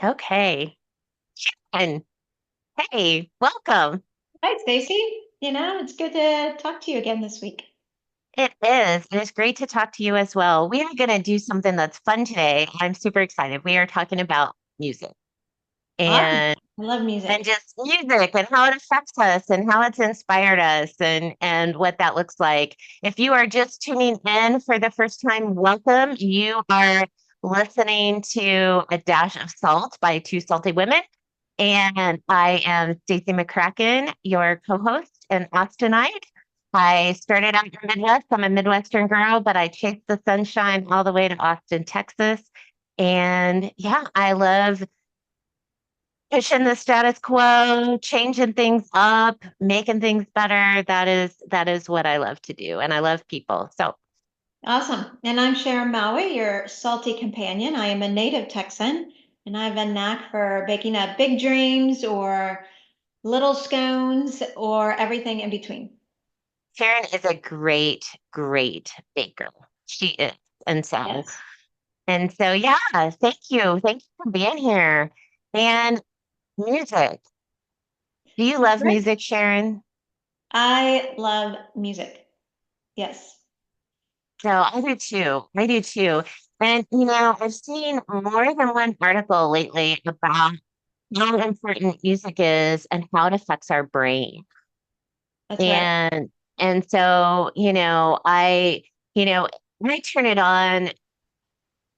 Okay. And hey, welcome. Hi, Stacy. It's good to talk to you again this week. It is. It is great to talk to you as well. We are going to do something that's fun today. I'm super excited. We are talking about music Awesome. and I love and music. just music and how it affects us and how it's inspired us and what that looks like. If you are just tuning in for the first time, welcome. You are listening to A Dash of Salt by Two Salty Women. And I am Stacey McCracken, your co-host and Austinite. I started out in the Midwest. I'm a Midwestern girl, but I chased the sunshine all the way to Austin, Texas. And yeah, I love pushing the status quo, changing things up, making things better. That is what I love to do. And I love people. So Awesome. And I'm Sharon Maui, your salty companion. I am a native Texan, and I have a knack for baking up big dreams or little scones or everything in between. Sharon is a great, great baker. She is. And so Yes. And so, yeah, thank you. Thank you for being here. And music. Do you love Great. music, Sharon? I love music. Yes. So I do too. I do too. And, I've seen more than one article lately about how important music is and how it affects our brain. That's right. And so, you know, I turn it on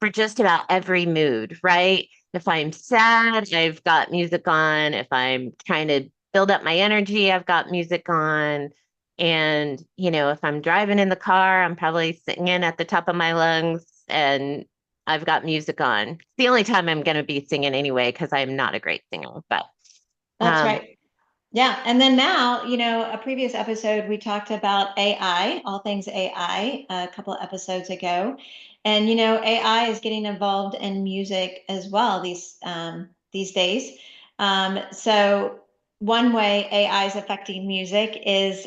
for just about every mood, right? If I'm sad, I've got music on. If I'm trying to build up my energy, I've got music on. And, if I'm driving in the car, I'm probably singing at the top of my lungs and I've got music on. It's the only time I'm going to be singing anyway, because I'm not a great singer. But That's um, right. Yeah. And then now, a previous episode, we talked about AI, all things AI, a couple of episodes ago. And, AI is getting involved in music as well these days. So one way AI is affecting music is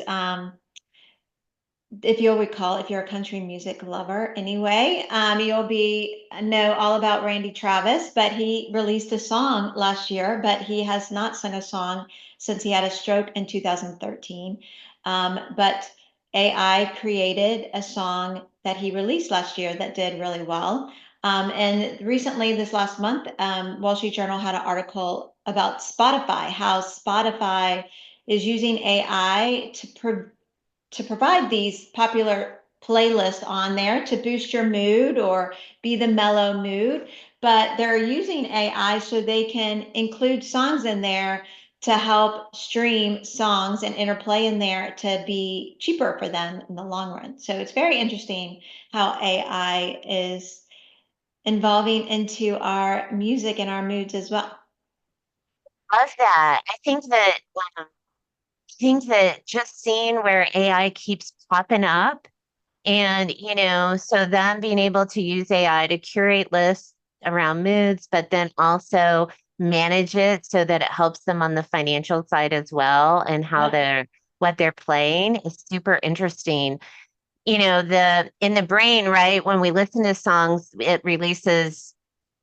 if you'll recall, if you're a country music lover anyway, you'll be know all about Randy Travis, but he released a song last year, but he has not sung a song since he had a stroke in 2013. But AI created a song that he released last year that did really well. And recently, this last month, Wall Street Journal had an article about Spotify, how Spotify is using AI to provide these popular playlists on there to boost your mood or be the mellow mood. But they're using AI so they can include songs in there to help stream songs and interplay in there to be cheaper for them in the long run. So it's very interesting how AI is involving into our music and our moods as well. love that. Um, I think that just seeing where AI keeps popping up. And, so them being able to use AI to curate lists around moods, but then also manage it so that it helps them on the financial side as well and how Yep. what they're playing is super interesting. The in the brain, right? When we listen to songs, it releases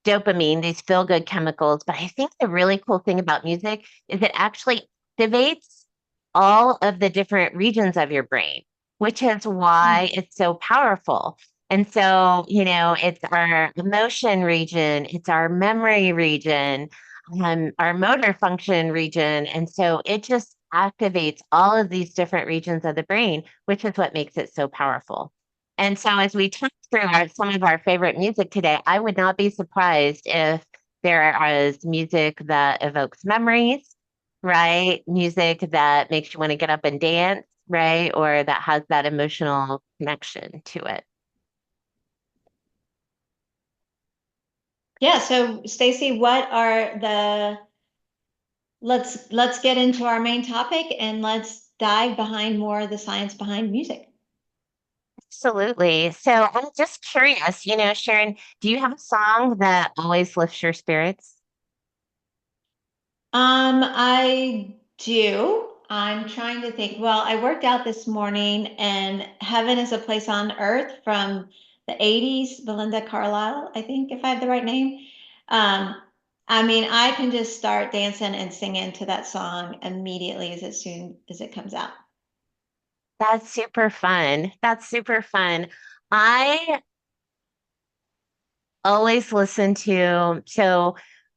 dopamine, these feel good chemicals. But I think the really cool thing about music is it actually activates all of the different regions of your brain, which is why it's so powerful. And so, it's our emotion region, it's our memory region, our motor function region. And so it just activates all of these different regions of the brain, which is what makes it so powerful. And so, as we talk through some of our favorite music today, I would not be surprised if there is music that evokes memories, right? Music that makes you want to get up and dance, right? Or that has that emotional connection to it. Yeah, so Stacy, what are the let's get into our main topic and let's dive behind more of the science behind music. Absolutely. So, I'm just curious, Sharon, do you have a song that always lifts your spirits? I do. I'm trying to think. Well, I worked out this morning and Heaven is a Place on Earth from the 80s, Belinda Carlisle, I think, if I have the right name. Um, I mean, I can just start dancing and singing to that song immediately as soon as it comes out. That's super fun. That's super fun. I always listen to, so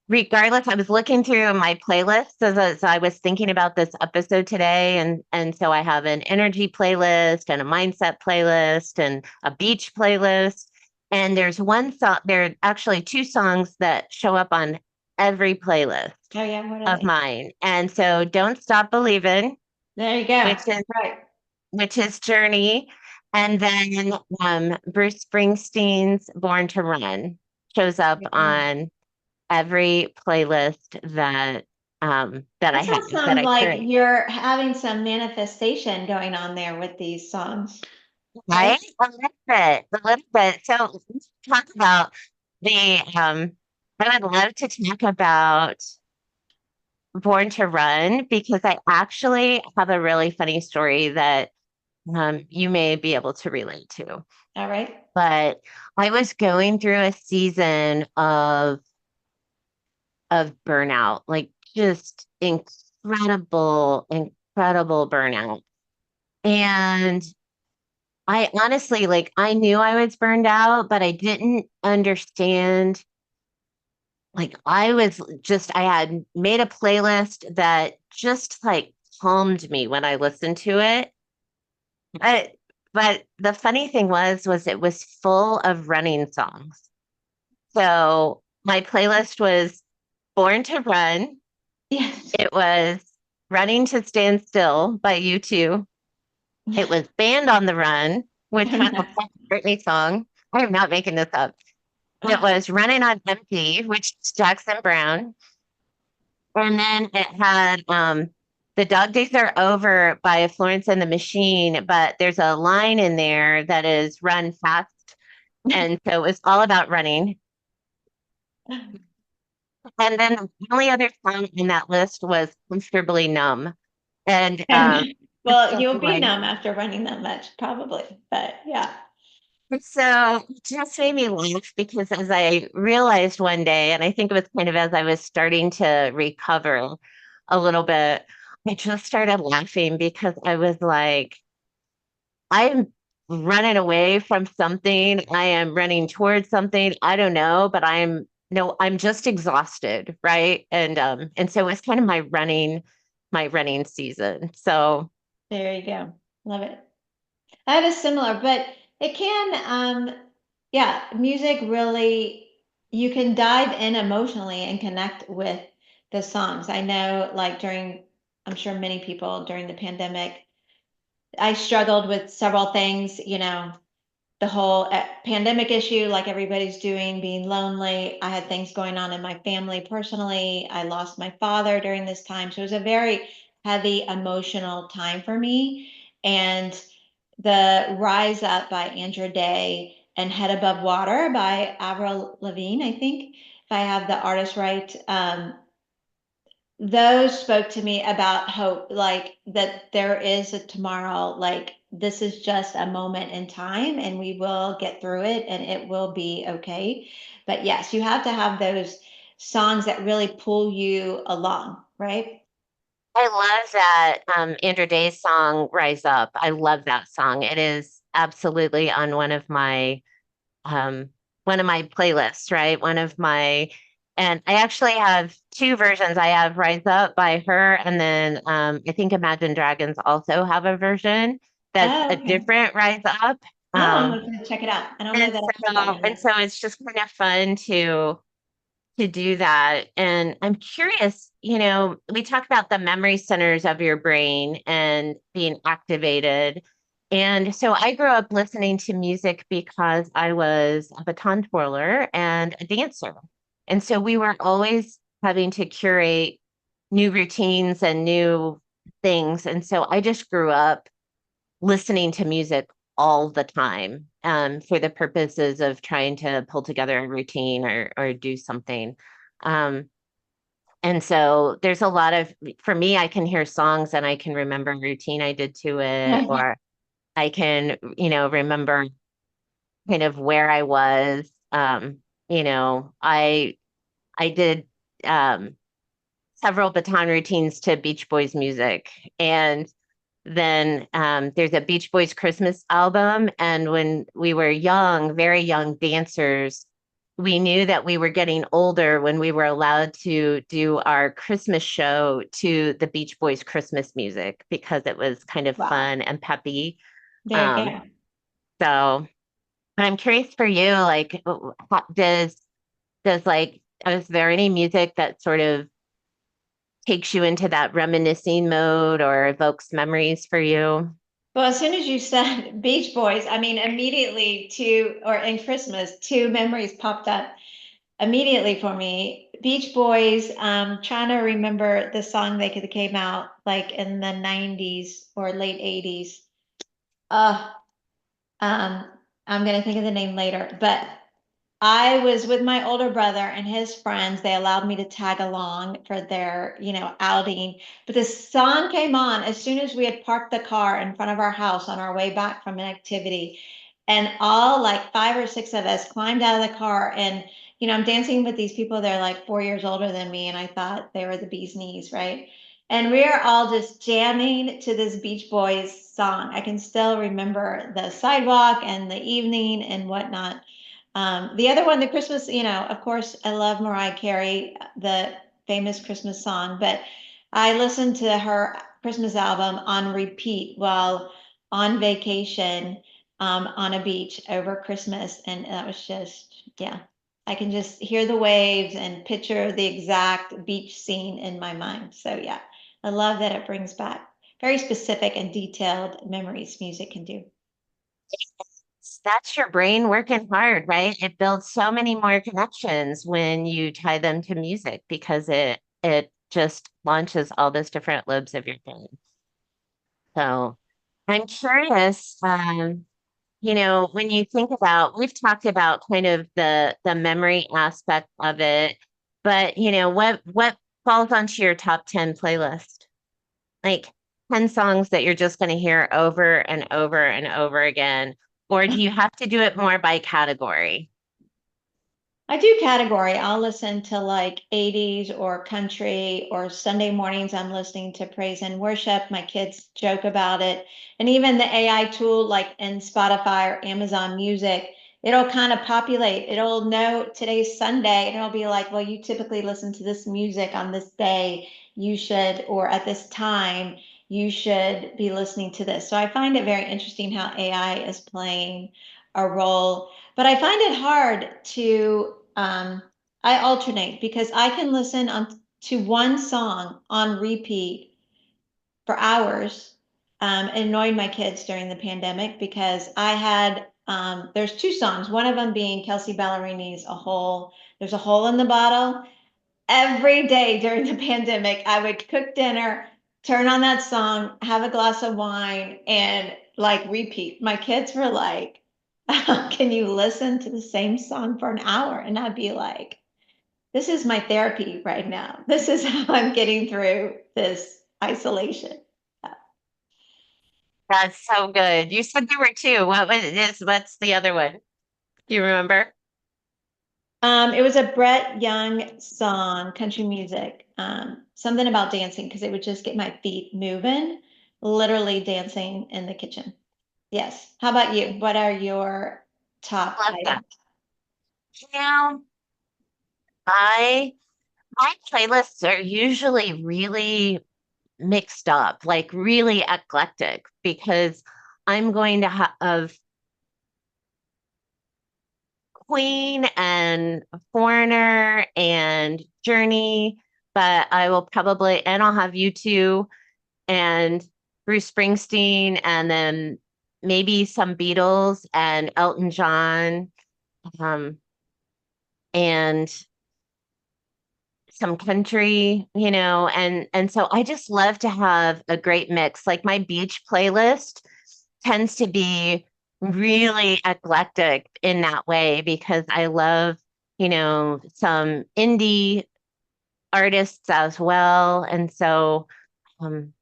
regardless, I was looking through my playlists as I was thinking about this episode today. And so I have an energy playlist and a mindset playlist and a beach playlist. And there's one song, there are actually two songs that show up on every playlist Oh yeah, what are of they? mine. And so Don't Stop Believing, There you go. which is Right. Journey, and then Bruce Springsteen's Born to Run shows up Yeah. on every playlist that That I have sounds that some I like curate. you're having some manifestation going on there with these songs, right? Right? A little bit, a little bit. So let's talk about the I would love to talk about Born to Run because I actually have a really funny story that you may be able to relate to. All right. But I was going through a season of burnout, like just incredible burnout. And I honestly, like, I knew I was burned out, but I didn't understand. Like, I had made a playlist that just like calmed me when I listened to it. But, but the funny thing was it was full of running songs. So my playlist was Born to Run. Yes. It was Running to Stand Still by U2. It was Band on the Run, which Oh, was a nice. Paul Britney song. I am not making this up. It was Running on Empty, which is Jackson Brown. And then it had The Dog Days Are Over by Florence and the Machine, but there's a line in there that is Run Fast. And so it was all about running. And then the only other song in that list was Comfortably Numb. And it's Well, just you'll be like, numb after running that much, probably. But yeah. so it just made me laugh because as I realized one day, and I think it was kind of as I was starting to recover a little bit, I just started laughing because I was like, I'm running away from something. I am running towards something. I don't know, but I'm just exhausted, right? And so it's kind of my running season. So There you go. Love it. That is similar, but it can, yeah, music really, you can dive in emotionally and connect with the songs. I know, like I'm sure many people during the pandemic, I struggled with several things, the whole pandemic issue, like everybody's doing, being lonely. I had things going on in my family personally. I lost my father during this time. So it was a very heavy emotional time for me. And the Rise Up by Andra Day and Head Above Water by Avril Lavigne, I think, if I have the artist right. Those spoke to me about hope, like that there is a tomorrow, like this is just a moment in time and we will get through it and it will be okay. But yes, you have to have those songs that really pull you along, right? I love that Andrew Day's song "Rise Up." I love that song. It is absolutely on um, one of my playlists, right? And I actually have two versions. I have "Rise Up" by her, and then I think Imagine Dragons also have a version that's Oh, a okay. different "Rise Up." Oh, I'm Um, gonna check it out. I don't know and that I've heard that one yet. so it's just kind of fun to do that. And I'm curious, we talk about the memory centers of your brain and being activated. And so I grew up listening to music because I was a baton twirler and a dancer. And so we were always having to curate new routines and new things. And so I just grew up listening to music all the time for the purposes of trying to pull together a routine or do something. Um, and so there's a lot of, for me, I can hear songs and I can remember a routine I did to it, or I can, remember kind of where I was. You know, I I did. um, several baton routines to Beach Boys music. And then there's a Beach Boys Christmas album. And when we were young, very young dancers, we knew that we were getting older when we were allowed to do our Christmas show to the Beach Boys Christmas music because it was kind of Wow. fun and peppy. There you Um, go. so I'm curious for you, like, does like, is there any music that sort of takes you into that reminiscing mode or evokes memories for you? Well, as soon as you said Beach Boys, I mean, immediately two, or in Christmas, two memories popped up immediately for me. Beach Boys, trying to remember the song that came out like in the 90s or late 80s. Uh, um, I'm gonna think of the name later, but I was with my older brother and his friends. They allowed me to tag along for their, outing. But the song came on as soon as we had parked the car in front of our house on our way back from an activity. And all like five or six of us climbed out of the car. And, I'm dancing with these people. They're like 4 years older than me. And I thought they were the bee's knees, right? And we are all just jamming to this Beach Boys song. I can still remember the sidewalk and the evening and whatnot. The other one, the Christmas, of course, I love Mariah Carey, the famous Christmas song, but I listened to her Christmas album on repeat while on vacation on a beach over Christmas. And that was just, yeah, I can just hear the waves and picture the exact beach scene in my mind. So, yeah, I love that it brings back very specific and detailed memories music can do. That's your brain working hard, right? It builds so many more connections when you tie them to music because it just launches all those different lobes of your brain. So I'm curious, when you think about, we've talked about kind of the memory aspect of it, but what falls onto your top 10 playlist? Like 10 songs that you're just going to hear over and over and over again? Or do you have to do it more by category? I do category. I'll listen to like 80s or country, or Sunday mornings I'm listening to praise and worship. My kids joke about it. And even the AI tool like in Spotify or Amazon Music, it'll kind of populate. It'll know today's Sunday and it'll be like, well, you typically listen to this music on this day. You should, or at this time, you should be listening to this. So I find it very interesting how AI is playing a role, but I find it hard to I alternate because I can listen to one song on repeat for hours. It annoyed my kids during the pandemic because I had there's two songs, one of them being Kelsey Ballerini's "A Hole." There's a hole in the bottle. Every day during the pandemic, I would cook dinner, turn on that song, have a glass of wine, and like repeat. My kids were like, "Can you listen to the same song for an hour?" And I'd be like, this is my therapy right now. This is how I'm getting through this isolation. That's so good. You said there were two. What's the other one? Do you remember? It was a Brett Young song, country music, something about dancing because it would just get my feet moving, literally dancing in the kitchen. Yes. How about you? What are your top Love that. items? You know, I my playlists are usually really mixed up, like really eclectic, because I'm going to have Queen and Foreigner and Journey, but I will probably, and I'll have you two and Bruce Springsteen, and then maybe some Beatles and Elton John, um, and some country, and so I just love to have a great mix. Like my beach playlist tends to be really eclectic in that way because I love, some indie artists as well. And so, um,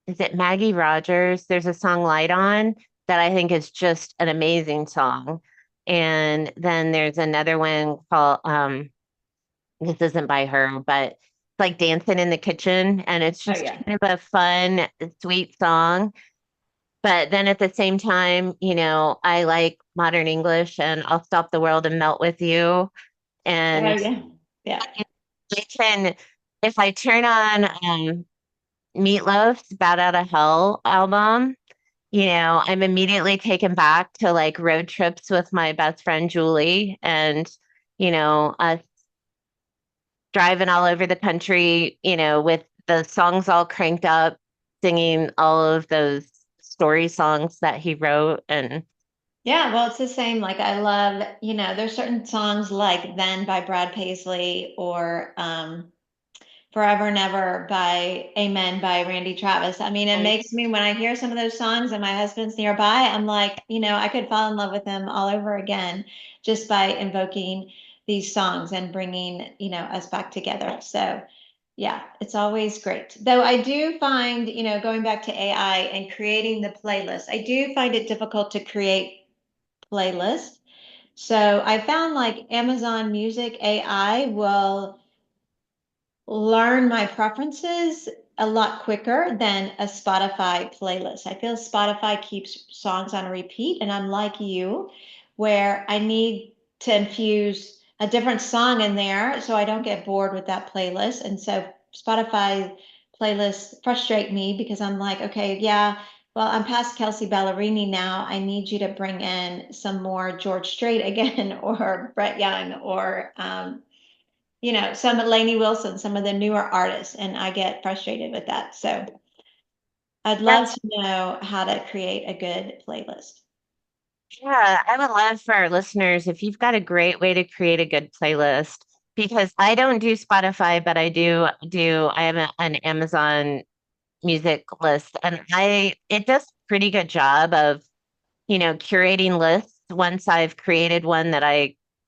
is it Maggie Rogers? There's a song Light On that I think is just an amazing song. And then there's another one called this isn't by her, but it's like Dancing in the Kitchen, and it's Oh just yeah. kind of a fun, sweet song. But then at the same time, I like modern English and I'll stop the world and melt with you. Oh And yeah. Yeah. I can, if I turn on Meatloaf's Bat Out of Hell album, I'm immediately taken back to like road trips with my best friend Julie and, us driving all over the country, with the songs all cranked up, singing all of those story songs that he wrote. And Yeah, well, it's the same. Like I love, there's certain songs like Then by Brad Paisley or Forever and Ever by Amen by Randy Travis. I mean, it makes me, when I hear some of those songs and my husband's nearby, I'm like, I could fall in love with him all over again just by invoking these songs and bringing, us back together. So, yeah, it's always great. Though I do find, going back to AI and creating the playlist, I do find it difficult to create playlists. So I found like Amazon Music AI will learn my preferences a lot quicker than a Spotify playlist. I feel Spotify keeps songs on repeat, and I'm like you, where I need to infuse a different song in there so I don't get bored with that playlist. And so Spotify playlists frustrate me because I'm like, okay, yeah, well, I'm past Kelsey Ballerini now. I need you to bring in some more George Strait again, or Brett Young, or some Lainey Wilson, some of the newer artists, and I get frustrated with that. So I'd love that's, to know how to create a good playlist. yeah, I would love for our listeners if you've got a great way to create a good playlist, because I don't do Spotify, but I have an Amazon music list, and it does a pretty good job of, curating lists once I've created one that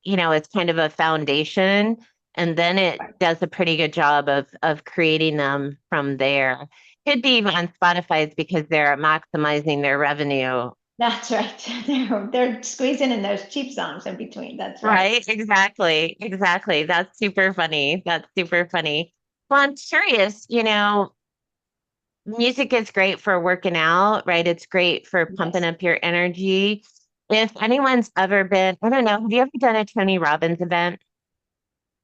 it's kind of a foundation, and then it does a pretty good job of creating them from there. Could be on Spotify's because they're maximizing their revenue. That's right. They're squeezing in those cheap songs in between. That's right. Right, exactly. Exactly. That's super funny. That's super funny. Well, I'm curious, music is great for working out, right? It's great for pumping Yes. up your energy. If anyone's ever been, I don't know, have you ever done a Tony Robbins event?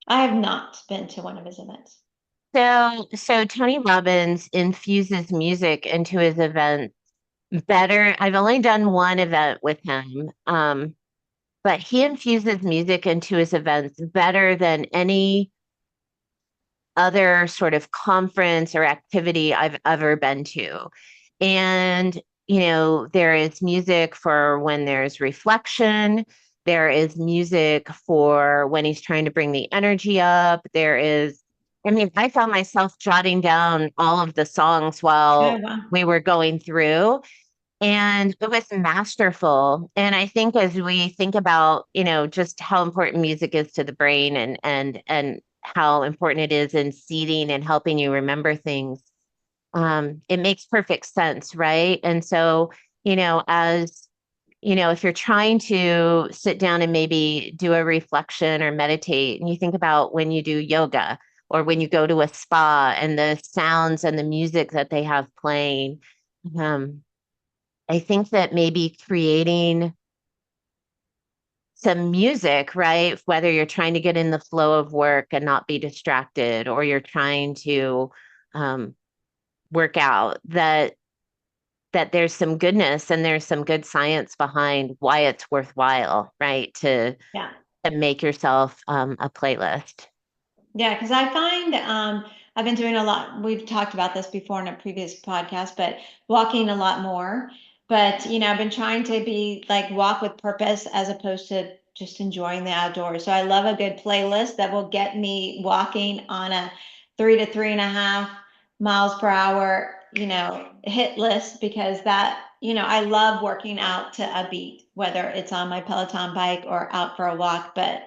I have not been to one of his events. So Tony Robbins infuses music into his events better. I've only done one event with him, but he infuses music into his events better than any other sort of conference or activity I've ever been to. And, there is music for when there's reflection. There is music for when he's trying to bring the energy up. I mean, I found myself jotting down all of the songs Oh, while wow. we were going through, and it was masterful. And I think as we think about, just how important music is to the brain and how important it is in seeding and helping you remember things, it makes perfect sense, right? And so, as if you're trying to sit down and maybe do a reflection or meditate, and you think about when you do yoga or when you go to a spa and the sounds and the music that they have playing, um, I think that maybe creating some music, right? Whether you're trying to get in the flow of work and not be distracted, or you're trying to um, work out, that there's some goodness and there's some good science behind why it's worthwhile, right? Yeah. To make yourself a playlist. Yeah, because I find I've been doing a lot. We've talked about this before in a previous podcast, but walking a lot more. But I've been trying to be like walk with purpose as opposed to just enjoying the outdoors. So I love a good playlist that will get me walking on a 3 to 3.5 miles per hour, hit list because I love working out to a beat, whether it's on my Peloton bike or out for a walk. But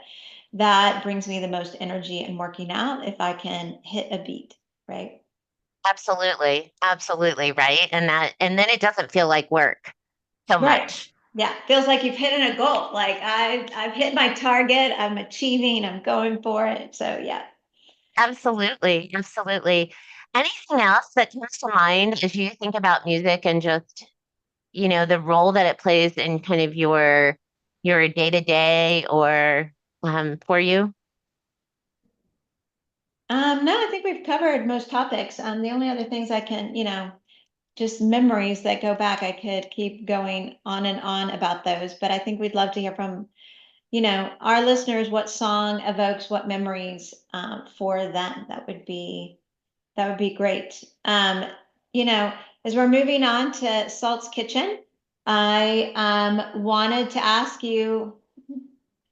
that brings me the most energy in working out if I can hit a beat, right? Absolutely, absolutely, right. And then it doesn't feel like work so Right. much. Yeah, feels like you've hit a goal. Like I've hit my target. I'm achieving. I'm going for it. So yeah. Absolutely, absolutely. Anything else that comes to mind as you think about music and just, the role that it plays in kind of your day-to-day or for you? No, I think we've covered most topics. The only other things I can, just memories that go back. I could keep going on and on about those, but I think we'd love to hear from, our listeners, what song evokes what memories for them. That would be great. You know, as we're moving on to Salt's Kitchen, I wanted to ask you,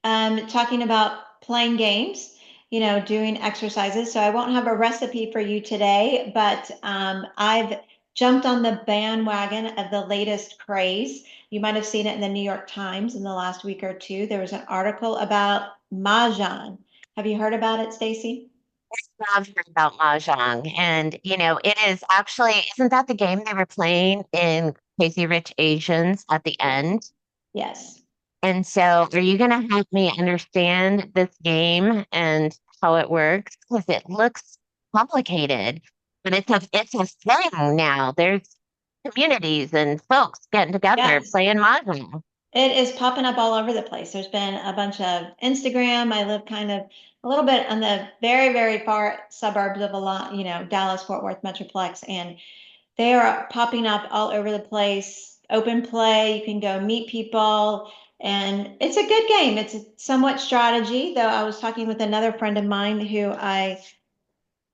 talking about playing games, doing exercises. So I won't have a recipe for you today, but I've jumped on the bandwagon of the latest craze. You might have seen it in the New York Times in the last week or two. There was an article about Mahjong. Have you heard about it, Stacy? I've heard about Mahjong, and it is actually, isn't that the game they were playing in Crazy Rich Asians at the end? Yes. And so, are you going to help me understand this game and how it works? Because it looks complicated, but it's a thing now. There's communities and folks getting together Yes. playing Mahjong. It is popping up all over the place. There's been a bunch of Instagram. I live kind of a little bit on the very, very far suburbs of a lot, Dallas, Fort Worth Metroplex, and they are popping up all over the place. Open play, you can go meet people, and it's a good game. It's somewhat strategy, though I was talking with another friend of mine who I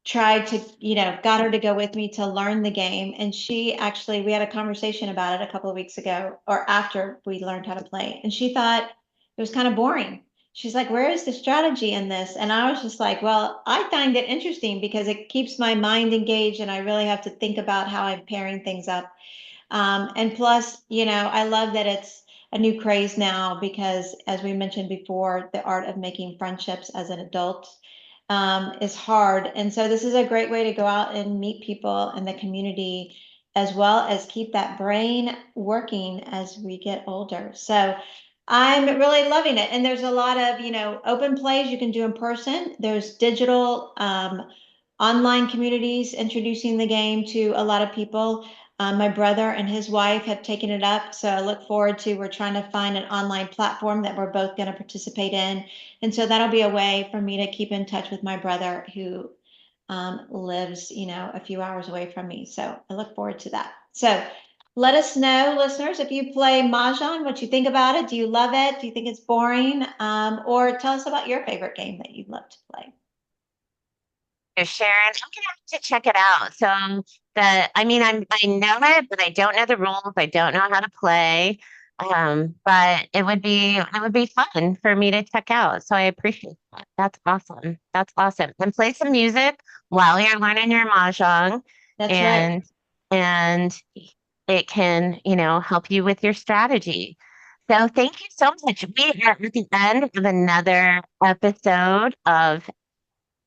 tried to, got her to go with me to learn the game. And she actually, we had a conversation about it a couple of weeks ago or after we learned how to play. And she thought it was kind of boring. She's like, where is the strategy in this? And I was just like, well, I find it interesting because it keeps my mind engaged and I really have to think about how I'm pairing things up. And plus, I love that it's a new craze now because, as we mentioned before, the art of making friendships as an adult is hard. And so, this is a great way to go out and meet people in the community, as well as keep that brain working as we get older. So, I'm really loving it. And there's a lot of, open plays you can do in person. There's digital online communities introducing the game to a lot of people. My brother and his wife have taken it up, so I look forward to. We're trying to find an online platform that we're both going to participate in, and so that'll be a way for me to keep in touch with my brother who lives, a few hours away from me. So I look forward to that. So let us know, listeners, if you play Mahjong, what you think about it. Do you love it? Do you think it's boring? Or tell us about your favorite game that you'd love to play. Sharon, I'm gonna have to check it out. So I mean, I know it, but I don't know the rules. I don't know how to play. But it would be fun for me to check out. So I appreciate that. That's awesome. That's awesome. And play some music while you're learning your mahjong, That's right. and and it can, help you with your strategy. So thank you so much. We are at the end of another episode of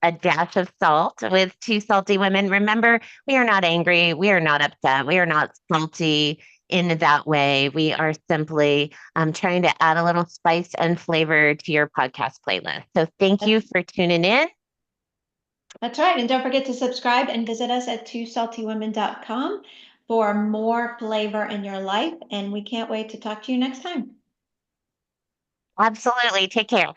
A Dash of Salt with Two Salty Women. Remember, we are not angry. We are not upset. We are not salty in that way. We are simply trying to add a little spice and flavor to your podcast playlist. So thank you for tuning in. That's right. And don't forget to subscribe and visit us at twosaltywomen.com for more flavor in your life. And we can't wait to talk to you next time. Absolutely. Take care.